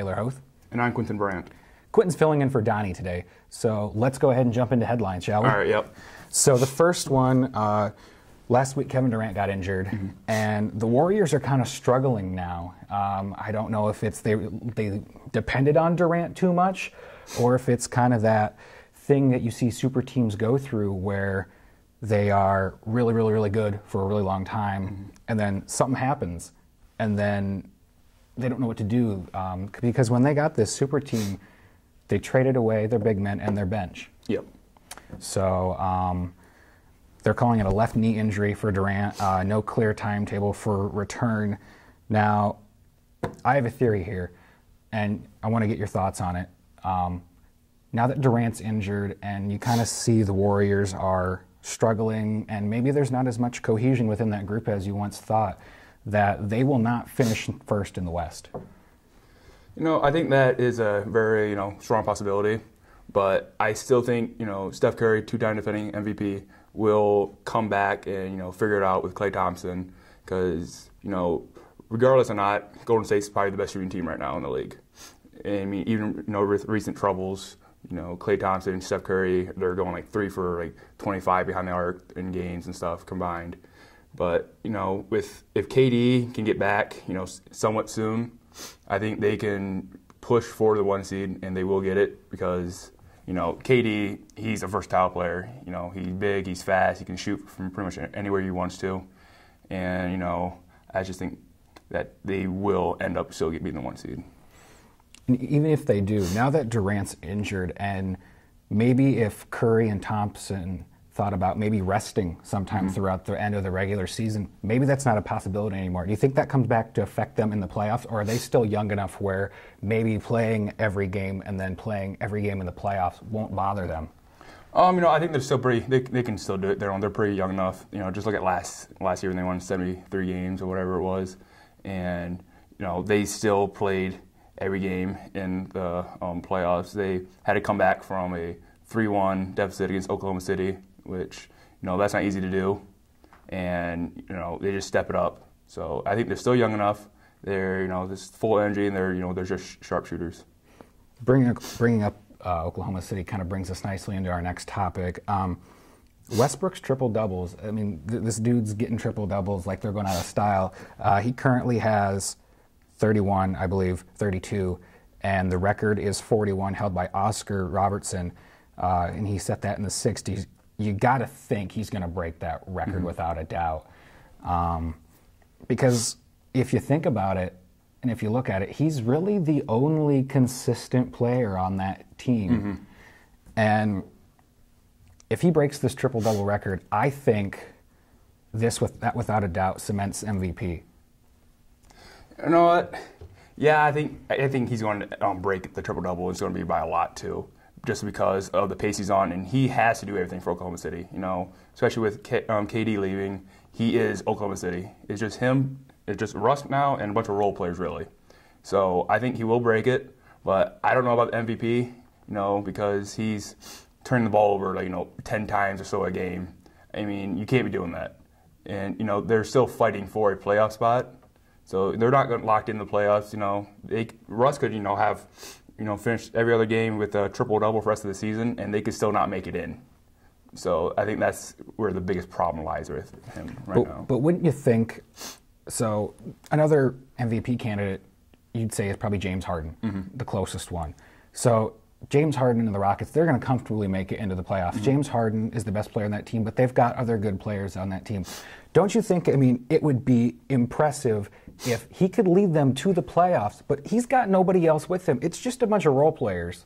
Taylor Hoth. And I'm Quentin Brandt. Quentin's filling in for Donnie today, so let's go ahead and jump into headlines, shall we? All right, yep. So the first one, last week Kevin Durant got injured, and the Warriors are kind of struggling now. I don't know if it's they depended on Durant too much, or if it's kind of that thing that you see super teams go through where they are really, really, really good for a really long time, and then something happens, and then they don't know what to do. Because when they got this super team, they traded away their big men and their bench. Yep. So they're calling it a left knee injury for Durant. No clear timetable for return. Now, I have a theory here, and I want to get your thoughts on it. Now that Durant's injured and you kind of see the Warriors are struggling and maybe there's not as much cohesion within that group as you once thought, that they will not finish first in the West. I think that is a very, strong possibility. But I still think, Steph Curry, two-time defending MVP, will come back and, figure it out with Klay Thompson. Because, regardless or not, Golden State's probably the best shooting team right now in the league. I mean, even, with recent troubles, Klay Thompson and Steph Curry, they're going like 3 for 25 behind the arc in games and stuff combined. But, if KD can get back, somewhat soon, I think they can push for the 1 seed, and they will get it because, KD, he's a versatile player. He's big, he's fast, he can shoot from pretty much anywhere he wants to. And, I just think that they will end up still being the 1 seed. And even if they do, now that Durant's injured, and maybe if Curry and Thompson thought about maybe resting sometime throughout the end of the regular season, maybe that's not a possibility anymore. Do you think that comes back to affect them in the playoffs, or are they still young enough where maybe playing every game and then playing every game in the playoffs won't bother them? I think they're still pretty. They can still do it. They're pretty young enough. Just look at last year when they won 73 games or whatever it was, and they still played every game in the playoffs. They had to come back from a 3-1 deficit against Oklahoma City, which, that's not easy to do. And, they just step it up. So I think they're still young enough. They're, this full energy, and they're just sharpshooters. Bringing up Oklahoma City kind of brings us nicely into our next topic. Westbrook's triple-doubles. I mean, this dude's getting triple-doubles like they're going out of style. He currently has 31, I believe, 32, and the record is 41, held by Oscar Robertson, and he set that in the 60s. You got to think he's going to break that record without a doubt, because if you think about it, and if you look at it, he's really the only consistent player on that team, and if he breaks this triple-double record, I think that without a doubt cements MVP. You know what? Yeah, I think he's going to break the triple-double. It's going to be by a lot, too, just because of the pace he's on. And he has to do everything for Oklahoma City, especially with KD leaving. He is Oklahoma City. It's just him. It's just Russ now and a bunch of role players, really. So I think he will break it. But I don't know about the MVP, because he's turning the ball over, 10 times or so a game. I mean, you can't be doing that. And, they're still fighting for a playoff spot. So they're not locked in the playoffs. Russ could, have, finished every other game with a triple-double for the rest of the season, and they could still not make it in. So I think that's where the biggest problem lies with him now. But wouldn't you think, so another MVP candidate you'd say is probably James Harden, the closest one. So James Harden and the Rockets, they're going to comfortably make it into the playoffs. James Harden is the best player on that team, but they've got other good players on that team. Don't you think, it would be impressive if he could lead them to the playoffs, but he's got nobody else with him. It's just a bunch of role players.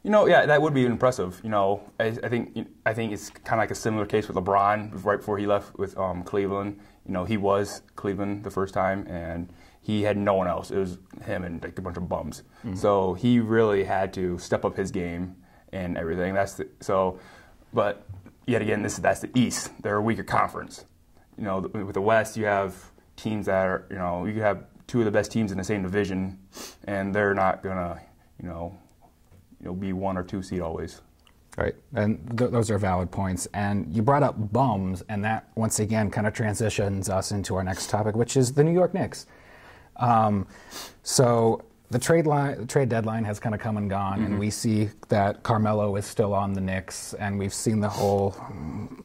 Yeah, that would be impressive. I think it's kind of like a similar case with LeBron right before he left with Cleveland. He was Cleveland the first time, and he had no one else. It was him and a bunch of bums. So he really had to step up his game and everything. But yet again, that's the East. They're a weaker conference. With the West, you have teams that are, you could have two of the best teams in the same division, and they're not gonna, be 1 or 2 seed always. Right, and those are valid points. And you brought up bums, and that once again kind of transitions us into our next topic, which is the New York Knicks. So the trade deadline has kind of come and gone, and we see that Carmelo is still on the Knicks, and we've seen the whole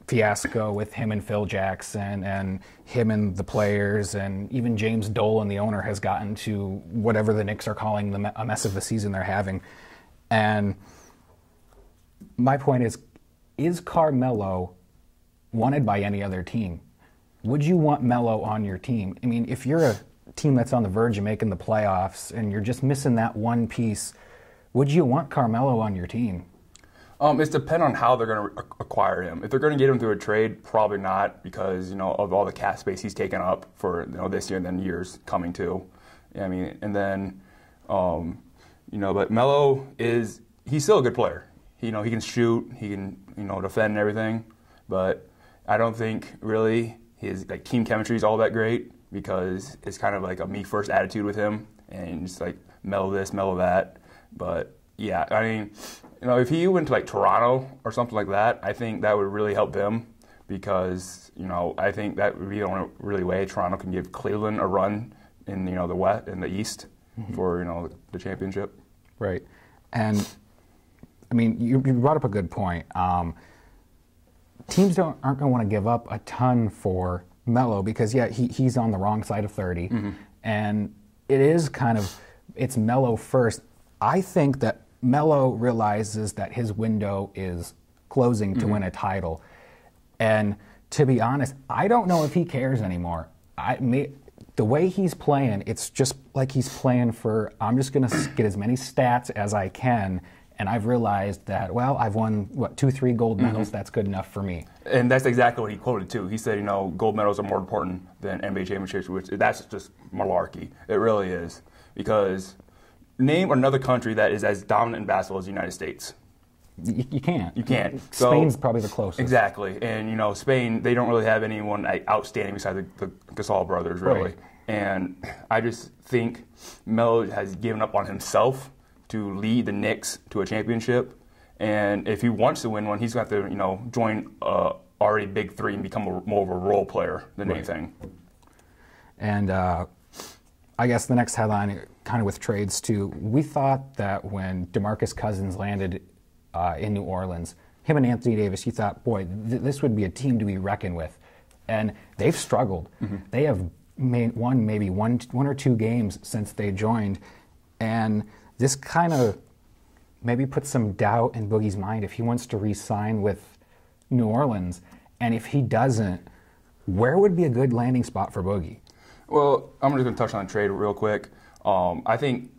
fiasco with him and Phil Jackson, and him and the players, and even James Dolan, the owner, has gotten to whatever the Knicks are calling a mess of the season they're having. And my point is Carmelo wanted by any other team? Would you want Melo on your team? I mean, if you're a team that's on the verge of making the playoffs and you're just missing that one piece, would you want Carmelo on your team? It's dependent on how they're going to acquire him. If they're going to get him through a trade, probably not, because of all the cap space he's taken up for this year and then years coming too. I mean, and then but Melo he's still a good player. He can shoot, he can defend and everything, but I don't think really his team chemistry is all that great, because it's kind of like a me first attitude with him, and just mellow this, mellow that. But yeah, I mean, if he went to Toronto or something like that, I think that would really help them, because I think that would be the only really way Toronto can give Cleveland a run in the West and the East for the championship. Right, and I mean you brought up a good point. Teams aren't going to want to give up a ton for Melo, because he's on the wrong side of 30, and it is it's Melo first. I think that Melo realizes that his window is closing to win a title, and to be honest, I don't know if he cares anymore. The way he's playing, it's just like he's playing for, I'm just going to get as many stats as I can. And I've realized that, well, I've won, 2-3 gold medals. That's good enough for me. And that's exactly what he quoted, too. He said, gold medals are more important than NBA championships, which that's just malarkey. It really is. Because name another country that is as dominant in basketball as the United States. You can't. You can't. Spain's probably the closest. Exactly. And, Spain, they don't really have anyone outstanding besides the Gasol brothers, really. Right. And I just think Melo has given up on himself to lead the Knicks to a championship, and if he wants to win one, he's got to join already big three and become more of a role player than anything. And I guess the next headline, kind of with trades too, we thought that when DeMarcus Cousins landed in New Orleans, him and Anthony Davis, you thought, boy, this would be a team to be reckoned with, and they've struggled. They have won maybe one or two games since they joined, and this kind of maybe puts some doubt in Boogie's mind if he wants to re-sign with New Orleans. And if he doesn't, where would be a good landing spot for Boogie? Well, I'm just going to touch on the trade real quick. I think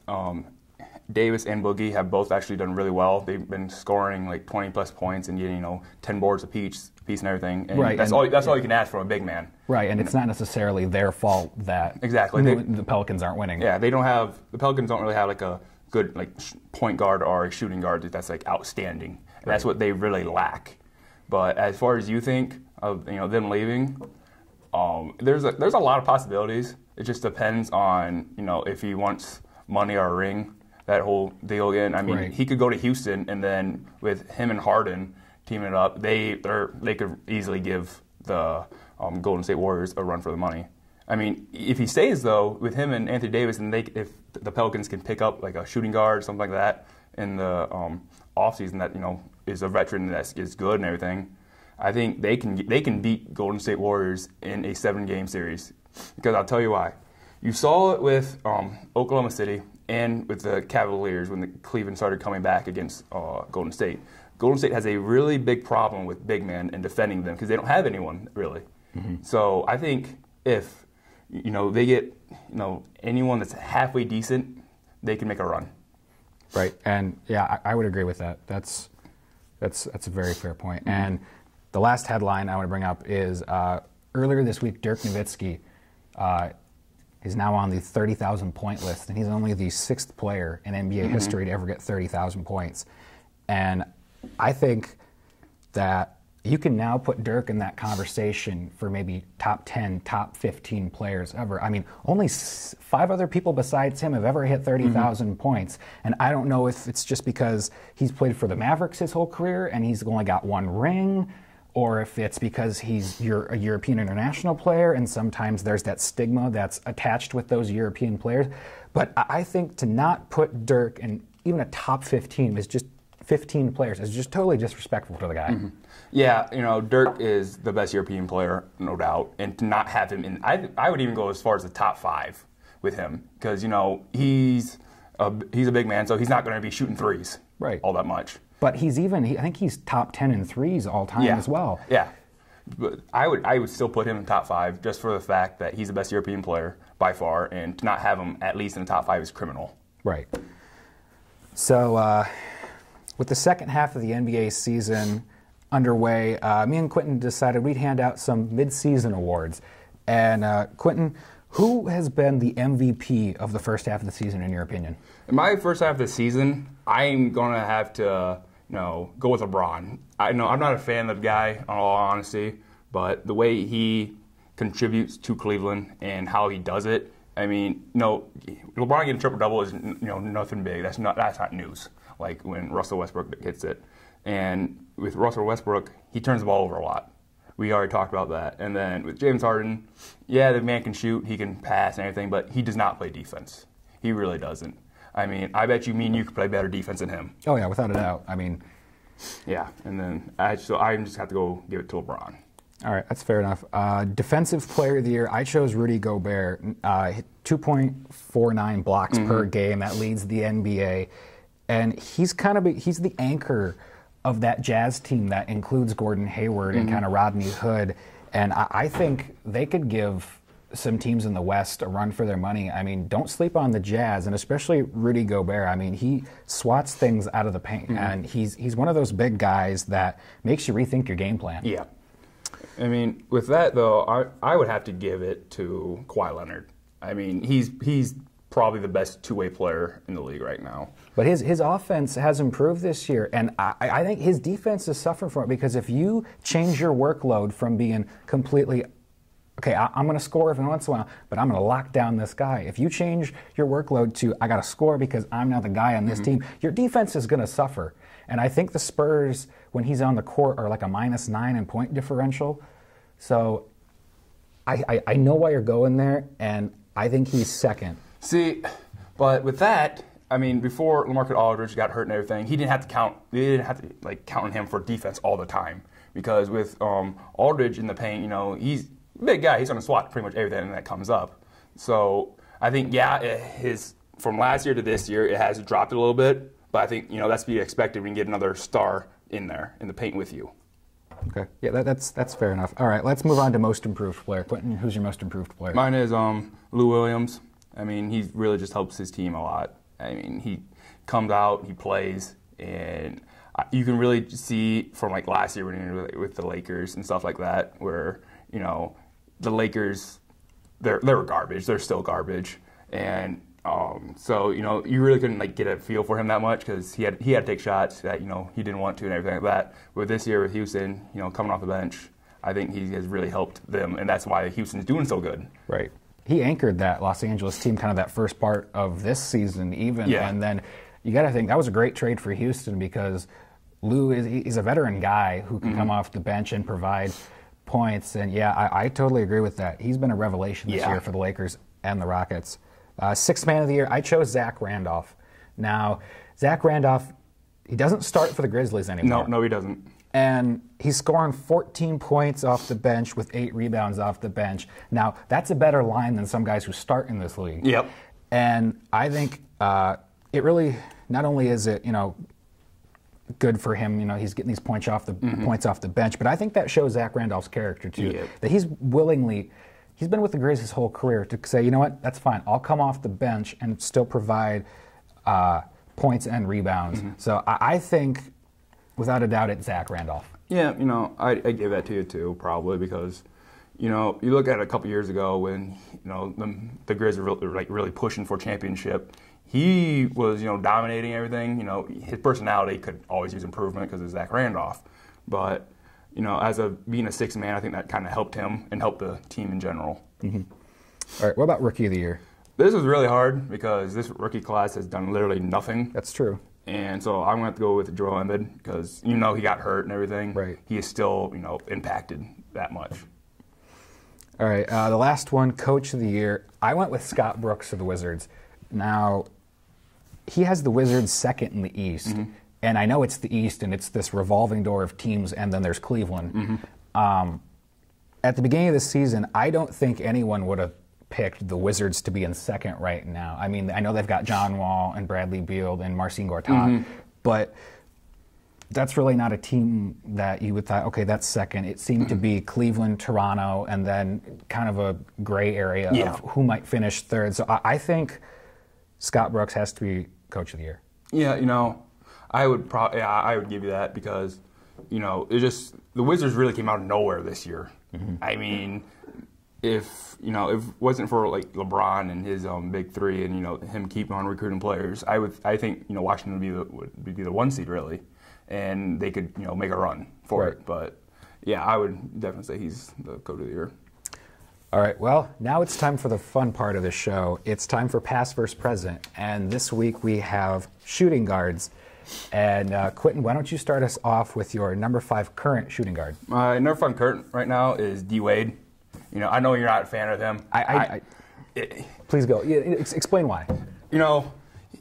Davis and Boogie have both actually done really well. They've been scoring 20-plus points and getting 10 boards apiece and everything. And right. That's all you can ask from a big man. Right, and it's not necessarily their fault that the Pelicans aren't winning. Yeah, the Pelicans don't really have a good point guard or a shooting guard that's outstanding. And that's what they really lack. But as far as you think of them leaving, there's a lot of possibilities. It just depends on if he wants money or a ring, that whole deal again. I mean, he could go to Houston, and then with him and Harden teaming up, they could easily give the Golden State Warriors a run for the money. I mean, if he stays, though, with him and Anthony Davis, and if the Pelicans can pick up a shooting guard or something like that in the offseason that, is a veteran that is good and everything, I think they can beat Golden State Warriors in a 7-game series. Because I'll tell you why. You saw it with Oklahoma City and with the Cavaliers when the Cleveland started coming back against Golden State. Golden State has a really big problem with big men and defending them because they don't have anyone, really. So I think if they get anyone that's halfway decent, they can make a run. Right, and yeah, I would agree with that. That's a very fair point. And the last headline I want to bring up is earlier this week, Dirk Nowitzki is now on the 30,000 point list, and he's only the 6th player in NBA history to ever get 30,000 points. And I think that you can now put Dirk in that conversation for maybe top 10, top 15 players ever. I mean, only 5 other people besides him have ever hit 30,000 points. And I don't know if it's just because he's played for the Mavericks his whole career and he's only got 1 ring, or if it's because he's a European international player, and sometimes there's that stigma that's attached with those European players. But I think to not put Dirk in even a top 15 is just 15 players is just totally disrespectful to the guy. Mm-hmm. Yeah, Dirk is the best European player, no doubt, and to not have him in, I would even go as far as the top 5 with him, because he's a big man, so he's not going to be shooting threes all that much. But I think he's top 10 in threes all time as well. Yeah, but I would still put him in top 5 just for the fact that he's the best European player by far, and to not have him at least in the top 5 is criminal. Right. So with the second half of the NBA season underway, me and Quentin decided we'd hand out some mid-season awards. And Quentin, who has been the MVP of the first half of the season in your opinion? In my first half of the season, I'm going to have to go with LeBron. I'm not a fan of the guy, in all honesty, but the way he contributes to Cleveland and how he does it, I mean, LeBron getting a triple-double is nothing big. That's not news, like when Russell Westbrook hits it. And with Russell Westbrook, he turns the ball over a lot. We already talked about that. And then with James Harden, yeah, the man can shoot, he can pass and everything, but he does not play defense. He really doesn't. I mean, I bet me and you could play better defense than him. Oh, yeah, without a doubt. I mean... Yeah, and then I just have to go give it to LeBron. All right, that's fair enough. Defensive Player of the Year, I chose Rudy Gobert. 2.49 blocks per game. That leads the NBA. And he's the anchor of that Jazz team that includes Gordon Hayward and kind of Rodney Hood. And I think they could give some teams in the West a run for their money. I mean, don't sleep on the Jazz, and especially Rudy Gobert. I mean, he swats things out of the paint, and he's one of those big guys that makes you rethink your game plan. Yeah. I mean, with that, though, I would have to give it to Kawhi Leonard. I mean, he's probably the best two-way player in the league right now. But his offense has improved this year, and I think his defense is suffering from it, because if you change your workload from being completely, okay, I'm going to score every once in a while, but I'm going to lock down this guy. If you change your workload to, I got to score because I'm now the guy on this team, your defense is going to suffer. And I think the Spurs, when he's on the court, are like a -9 in point differential. So I know why you're going there, and I think he's second. See, but with that, I mean, before LaMarcus Aldridge got hurt and everything, they didn't have to count on him for defense all the time, because with Aldridge in the paint, he's a big guy. He's going to swat pretty much everything that comes up. So I think, from last year to this year, it has dropped a little bit, but I think that's to be expected when you get another star in there in the paint with you. Okay, yeah, that's fair enough. All right, let's move on to most improved player. Quentin, who's your most improved player? Mine is Lou Williams. I mean, he really just helps his team a lot. I mean, he comes out, he plays, and you can really see from like last year when he was with the Lakers and stuff like that, where the Lakers they were garbage. They're still garbage, and so you really couldn't get a feel for him that much, because he had to take shots that he didn't want to and everything like that. But this year with Houston, coming off the bench, I think he has really helped them, and that's why Houston's doing so good. Right. He anchored that Los Angeles team kind of that first part of this season even. Yeah. And then you got to think that was a great trade for Houston, because Lou he's a veteran guy who can come off the bench and provide points. And yeah, I totally agree with that. He's been a revelation this year for the Lakers and the Rockets. Sixth man of the year, I chose Zach Randolph. Now, Zach Randolph, he doesn't start for the Grizzlies anymore. No, he doesn't. And he's scoring 14 points off the bench with 8 rebounds off the bench. Now, that's a better line than some guys who start in this league. Yep. And I think it really, not only is it, good for him, he's getting these points off the bench, but I think that shows Zach Randolph's character too. Yep. That he's been with the Grizz his whole career to say, you know what, that's fine. I'll come off the bench and still provide points and rebounds. So I think, without a doubt, it's Zach Randolph. Yeah, I give that to you too, probably, because you look at it a couple years ago when the Grizz were really pushing for championship. He was dominating everything. His personality could always use improvement because of Zach Randolph, but as being a sixth man, I think that kind of helped him and helped the team in general. All right, what about Rookie of the Year? This was really hard because this rookie class has done literally nothing. That's true. And so I'm going to have to go with Joel Embiid because he got hurt and everything. Right. He is still impacted that much. All right, the last one, Coach of the Year. I went with Scott Brooks of the Wizards. Now, he has the Wizards second in the East, and I know it's the East, and it's this revolving door of teams, and then there's Cleveland. At the beginning of the season, I don't think anyone would have picked the Wizards to be in second right now. I mean, I know they've got John Wall and Bradley Beal and Marcin Gortat, but that's really not a team that you would thought, okay, that's second. It seemed to be Cleveland, Toronto, and then kind of a gray area of who might finish third. So I think Scott Brooks has to be Coach of the Year. Yeah, I would give you that because, it just the Wizards really came out of nowhere this year. I mean, if it wasn't for like LeBron and his big three and him keeping on recruiting players, I think Washington would be the 1 seed really, and they could make a run for it. But yeah, I would definitely say he's the Coach of the Year. All right, well, now it's time for the fun part of the show. It's time for past versus present, and this week we have shooting guards. And Quentin, why don't you start us off with your number 5 current shooting guard? My number 5 current right now is D Wade. I know you're not a fan of him. Please go. Explain why.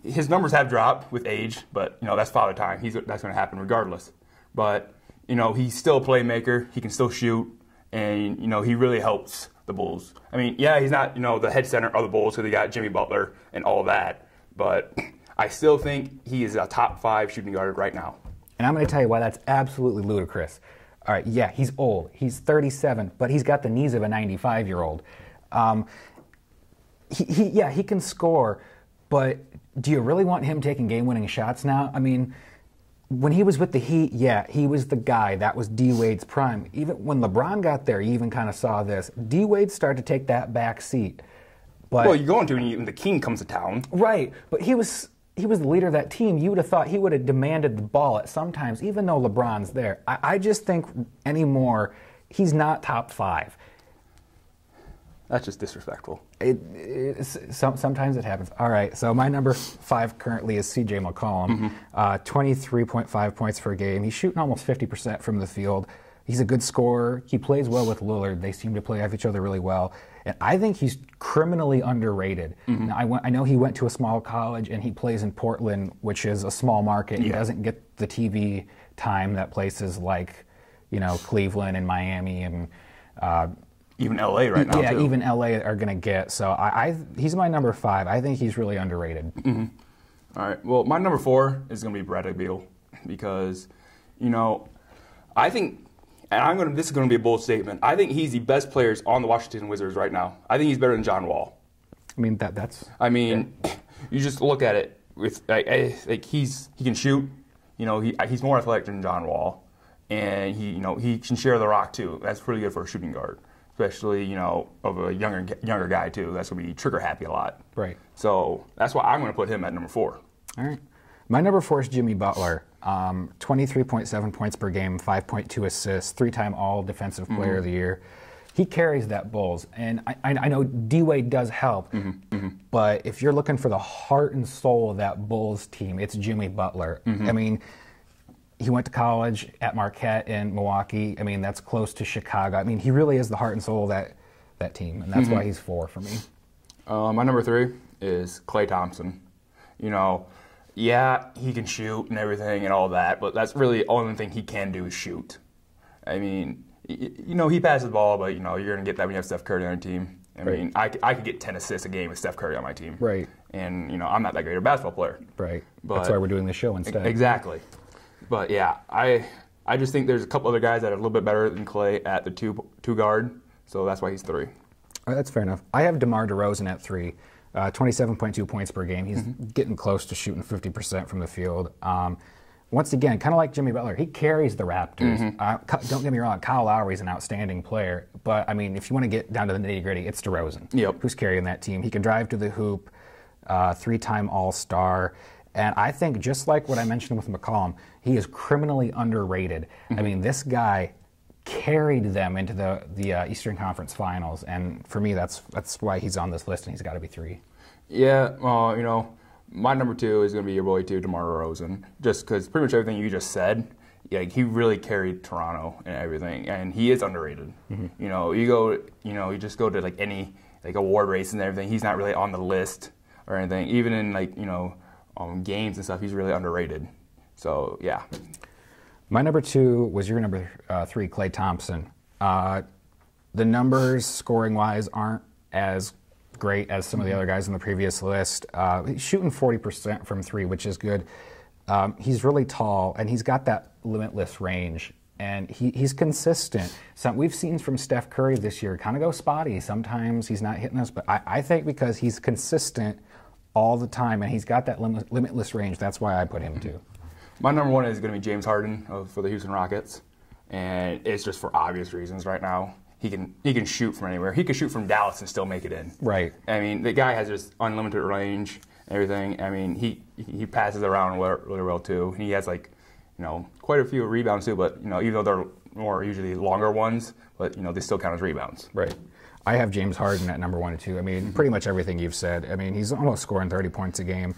His numbers have dropped with age, but that's father time. That's going to happen regardless. But he's still a playmaker. He can still shoot, and he really helps the Bulls. I mean, yeah, he's not the head center of the Bulls because they got Jimmy Butler and all that, but I still think he is a top 5 shooting guard right now. And I'm going to tell you why that's absolutely ludicrous. All right, yeah, he's old. He's 37, but he's got the knees of a 95-year-old. He can score, but do you really want him taking game-winning shots now? I mean, when he was with the Heat, yeah, he was the guy. That was D. Wade's prime. Even when LeBron got there, you even kind of saw this. D. Wade started to take that back seat. But, well, you're going to when the king comes to town. Right, but he was the leader of that team. You would have thought he would have demanded the ball at some times, even though LeBron's there. I just think anymore, he's not top 5. That's just disrespectful. Sometimes it happens. All right, so my number 5 currently is C.J. McCollum. 23.5 points per game. He's shooting almost 50% from the field. He's a good scorer. He plays well with Lillard. They seem to play off each other really well. And I think he's criminally underrated. Now, I know he went to a small college and he plays in Portland, which is a small market. He doesn't get the TV time that places like, Cleveland and Miami and even LA right now. Yeah, too. even LA are going to get. So he's my number 5. I think he's really underrated. All right. Well, my number 4 is going to be Bradley Beal because, I think. And this is going to be a bold statement. I think he's the best players on the Washington Wizards right now. I think he's better than John Wall. I mean that's. You just look at it with he can shoot. He's more athletic than John Wall, and he can share the rock too. That's pretty good for a shooting guard, especially of a younger guy too. That's going to be trigger happy a lot. Right. So that's why I'm going to put him at number 4. All right. My number 4 is Jimmy Butler. 23.7 points per game, 5.2 assists, 3-time All-Defensive Player of the Year. He carries that Bulls, and I know D-Wade does help, but if you're looking for the heart and soul of that Bulls team, it's Jimmy Butler. I mean, he went to college at Marquette in Milwaukee. I mean, that's close to Chicago. I mean, he really is the heart and soul of that team, and that's why he's 4 for me. My number 3 is Klay Thompson. Yeah, he can shoot and everything and all that, but that's really the only thing he can do is shoot. I mean, he passes the ball, but, you're going to get that when you have Steph Curry on your team. I mean, I could get 10 assists a game with Steph Curry on my team. Right. And, I'm not that great a basketball player. Right. That's why we're doing this show instead. Exactly. But, yeah, I just think there's a couple other guys that are a little bit better than Klay at the two guard, so that's why he's 3. That's fair enough. I have DeMar DeRozan at 3. 27.2 points per game. He's getting close to shooting 50% from the field. Once again, kind of like Jimmy Butler, he carries the Raptors. Don't get me wrong, Kyle Lowry's an outstanding player, but I mean, if you want to get down to the nitty-gritty, it's DeRozan who's carrying that team. He can drive to the hoop, 3-time All-Star, and I think just like what I mentioned with McCollum, he is criminally underrated. I mean, this guy carried them into the Eastern Conference Finals, and for me, that's why he's on this list, and he's got to be 3. Yeah, My number 2 is going to be your boy too, DeMar DeRozan, just because pretty much everything you just said. Yeah, he really carried Toronto and everything, and he is underrated. You know, you just go to like any like award race and everything. He's not really on the list or anything. Even in like games and stuff, he's really underrated. So yeah. My number 2 was your number 3, Klay Thompson. The numbers scoring wise aren't as great as some of the other guys on the previous list. He's shooting 40% from 3, which is good. He's really tall, and he's got that limitless range, and he's consistent. We've seen from Steph Curry this year kind of go spotty. Sometimes he's not hitting us, but I think because he's consistent all the time, and he's got that limitless range, that's why I put him too. My number 1 is going to be James Harden for the Houston Rockets, and it's just for obvious reasons right now. He can shoot from anywhere. He could shoot from Dallas and still make it in. Right. I mean, the guy has just unlimited range and everything. I mean, he passes around really well too. He has quite a few rebounds too. But even though they're more usually longer ones, but they still count as rebounds. Right. I have James Harden at number 1 and 2. I mean, pretty much everything you've said. I mean, he's almost scoring 30 points a game.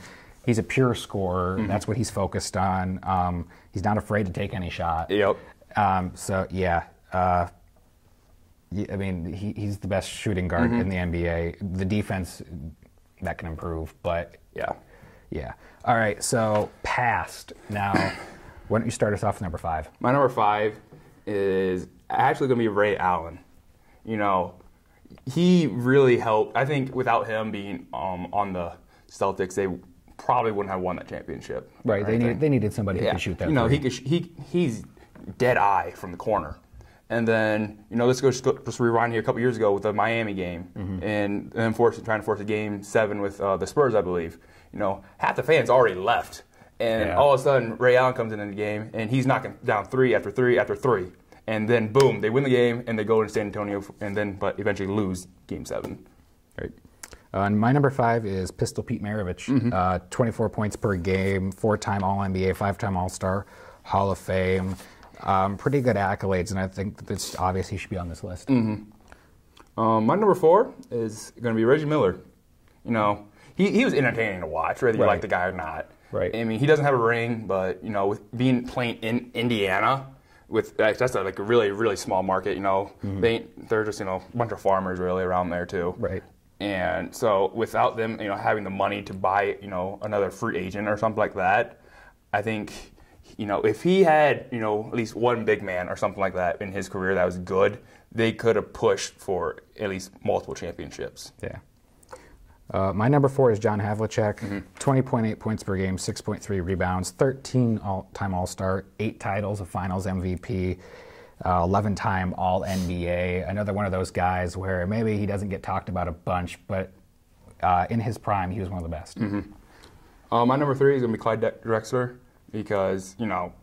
He's a pure scorer. That's what he's focused on. He's not afraid to take any shot. Yep. So yeah. I mean, he's the best shooting guard in the NBA. The defense, that can improve, but yeah. All right, so past. Now, why don't you start us off with number 5? My number 5 is actually going to be Ray Allen. He really helped. I think without him being on the Celtics, they probably wouldn't have won that championship. Right, they needed somebody who could shoot that. He's dead eye from the corner. And then, let's just rewind here a couple years ago with the Miami game, and then trying to force a game 7 with the Spurs, I believe. Half the fans already left, and all of a sudden Ray Allen comes into the game, and he's knocking down 3 after 3 after 3, and then boom, they win the game, and they go to San Antonio, but eventually lose Game 7. Right. And my number 5 is Pistol Pete Maravich. 24 points per game, 4-time All-NBA, 5-time All-Star, Hall of Fame. Pretty good accolades, and I think it's obvious he should be on this list. My number 4 is going to be Reggie Miller. He was entertaining to watch, whether you like the guy or not. Right. I mean, he doesn't have a ring, but with playing in Indiana, that's a really really small market. They're just a bunch of farmers really around there too. Right. And so without them, having the money to buy another free agent or something like that, I think. If he had, at least one big man or something like that in his career that was good, they could have pushed for at least multiple championships. Yeah. My number 4 is John Havlicek. 20.8 points per game, 6.3 rebounds, 13 all-time All-Star, 8 titles of Finals MVP, 11-time All-NBA. Another one of those guys where maybe he doesn't get talked about a bunch, but in his prime, he was one of the best. My number 3 is going to be Clyde Drexler. Because,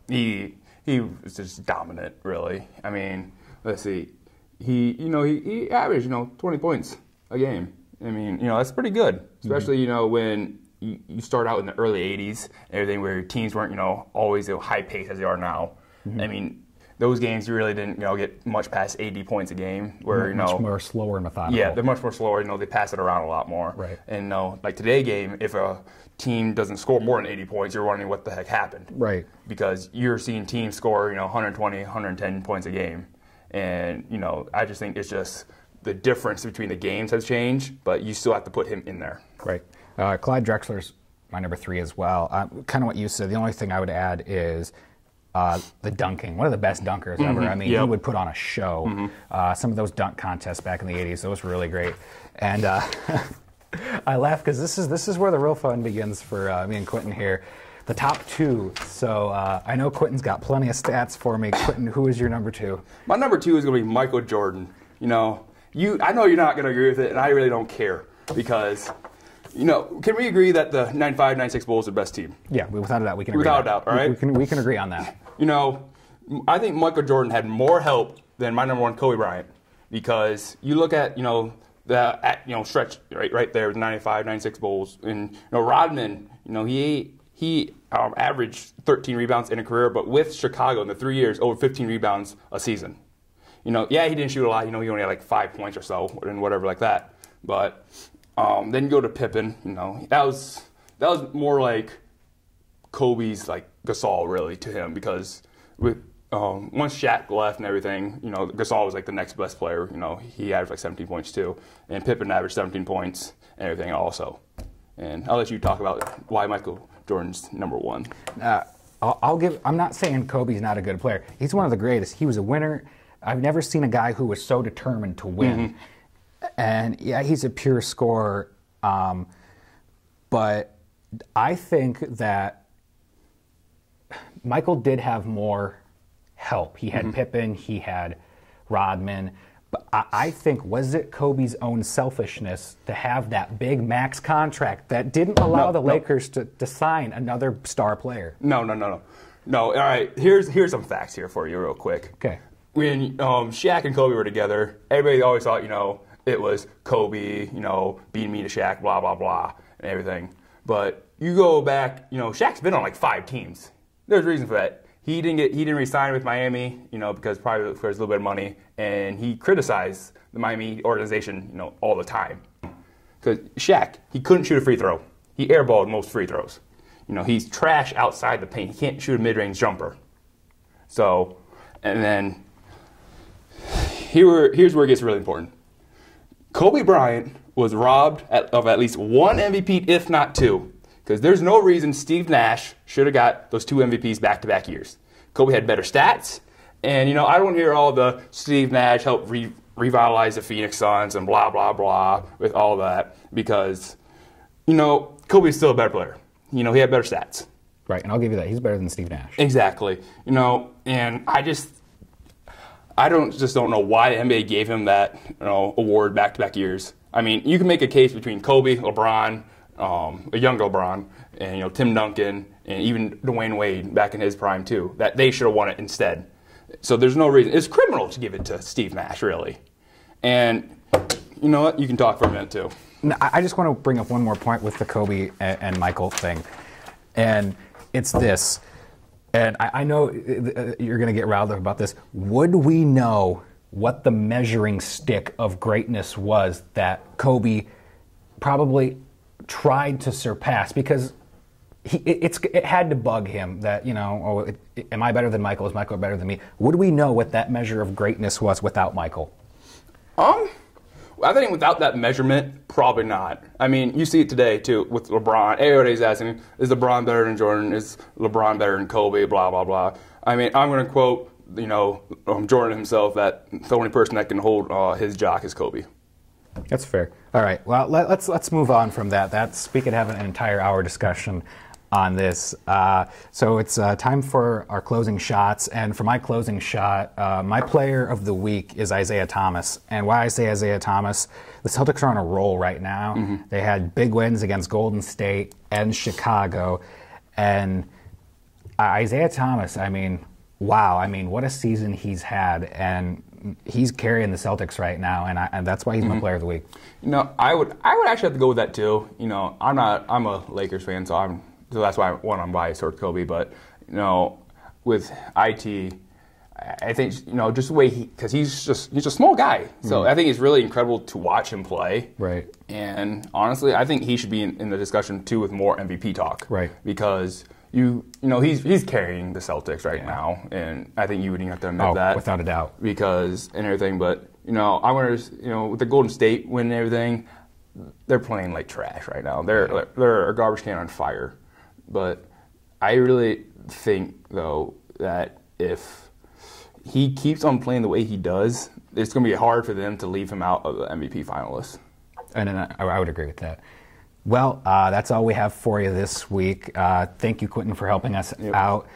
he was just dominant, really. I mean, let's see. He averaged, 20 points a game. I mean, that's pretty good. Especially, when you start out in the early 80s and everything where your teams weren't, always high pace as they are now. I mean, those games you really didn't, get much past 80 points a game. Where, much more slower and methodical. Yeah, they're much more slower. They pass it around a lot more. Right. And, like today's game, if a team doesn't score more than 80 points, you're wondering what the heck happened. Right. Because you're seeing teams score, 120, 110 points a game. And, I just think it's just the difference between the games has changed, but you still have to put him in there. Right. Clyde Drexler's my number 3 as well. Kind of what you said. The only thing I would add is the dunking. One of the best dunkers ever. I mean, he would put on a show. Some of those dunk contests back in the 80s, those were really great. And I laugh because this is where the real fun begins for me and Quentin here. The top 2. So I know Quentin's got plenty of stats for me. Quentin, who is your number 2? My number 2 is going to be Michael Jordan. I know you're not going to agree with it, and I really don't care because, can we agree that the 95-96 Bulls are the best team? Yeah, without a doubt, we can agree. Without a doubt, all right? We can agree on that. I think Michael Jordan had more help than my number 1, Kobe Bryant, because you look at, the stretch right there with 95-96 Bulls, and Rodman, he averaged 13 rebounds in a career, but with Chicago in the 3 years, over 15 rebounds a season. He didn't shoot a lot. He only had like 5 points or so, and whatever like that. But then you go to Pippen. That was that was more like Kobe's like Gasol really to him, because with once Shaq left and everything, you know, Gasol was like the next best player. You know, he averaged like 17 points too, and Pippen averaged 17 points and everything also. And I'll let you talk about why Michael Jordan's #1. I'm not saying Kobe's not a good player. He's one of the greatest. He was a winner. I've never seen a guy who was so determined to win. And yeah, he's a pure scorer. But I think that Michael did have more help. He had Pippen, he had Rodman. But I think, was it Kobe's own selfishness to have that big max contract that didn't allow the Lakers to sign another star player? No. All right, here's some facts here for you real quick. Okay. When Shaq and Kobe were together, everybody always thought, you know, it was Kobe, you know, beating me to Shaq, blah, blah, blah, and everything. But you go back, you know, Shaq's been on like 5 teams. There's a reason for that. He didn't resign with Miami, you know, because probably for a little bit of money, and he criticized the Miami organization, you know, all the time. Because Shaq, he couldn't shoot a free throw. He airballed most free throws. You know, he's trash outside the paint. He can't shoot a mid-range jumper. So, and then here's where it gets really important. Kobe Bryant was robbed of at least 1 MVP, if not 2. Because there's no reason Steve Nash should have got those 2 MVPs back-to-back years. Kobe had better stats, and, you know, I don't want to hear all the Steve Nash helped revitalize the Phoenix Suns and blah, blah, blah with all that, because, you know, Kobe's still a better player. You know, he had better stats. Right, and I'll give you that. He's better than Steve Nash. Exactly. You know, and I just don't know why the NBA gave him that, you know, award back-to-back years. I mean, you can make a case between Kobe, LeBron, a younger LeBron, and, you know, Tim Duncan, and even Dwayne Wade back in his prime too, that they should have won it instead. So there's no reason. It's criminal to give it to Steve Nash, really. And you know what? You can talk for a minute too. No, I just want to bring up one more point with the Kobe and Michael thing, and it's this. And I know you're going to get riled up about this. Would we know what the measuring stick of greatness was that Kobe probably tried to surpass? Because it had to bug him that, you know, am I better than Michael? Is Michael better than me? Would we know what that measure of greatness was without Michael? I think without that measurement, probably not. I mean, you see it today, too, with LeBron. Everybody's asking, is LeBron better than Jordan? Is LeBron better than Kobe? Blah, blah, blah. I mean, I'm going to quote, you know, Jordan himself, that the only person that can hold his jock is Kobe. That's fair. All right. Well, let's move on from that. We could have an entire hour discussion on this. So it's time for our closing shots. And for my closing shot, my player of the week is Isaiah Thomas. And why I say Isaiah Thomas, the Celtics are on a roll right now. They had big wins against Golden State and Chicago. And Isaiah Thomas, I mean, wow. I mean, what a season he's had. And he's carrying the Celtics right now, and that's why he's my player of the week. You know, I would actually have to go with that too. You know, I'm a Lakers fan, so that's why I'm biased toward Kobe. But you know, with IT, I think, you know, just the way because he's a small guy, so I think it's really incredible to watch him play. Right. And honestly, I think he should be in the discussion too with more MVP talk. Right. Because you know, he's carrying the Celtics right now, and I think you would have to admit that without a doubt. Because and everything, but you know, I wonder, you know, with the Golden State win and everything, they're playing like trash right now. They're a garbage can on fire. But I really think though that if he keeps on playing the way he does, it's going to be hard for them to leave him out of the MVP finalists. And I would agree with that. Well, that's all we have for you this week. Thank you, Quentin, for helping us out.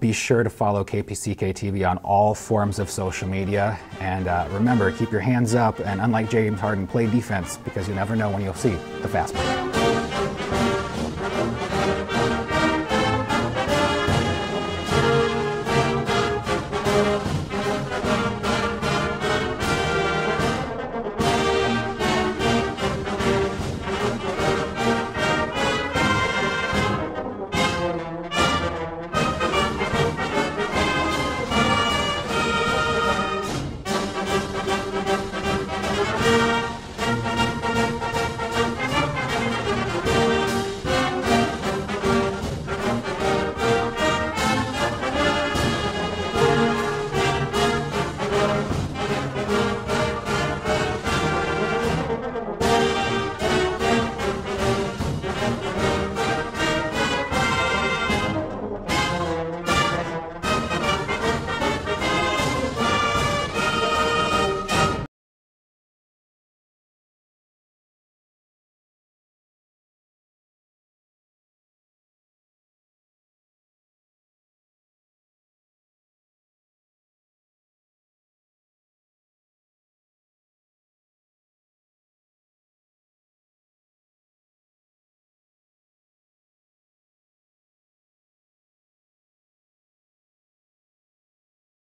Be sure to follow KPCK TV on all forms of social media. And remember, keep your hands up. And unlike James Harden, play defense, because you never know when you'll see the fast break.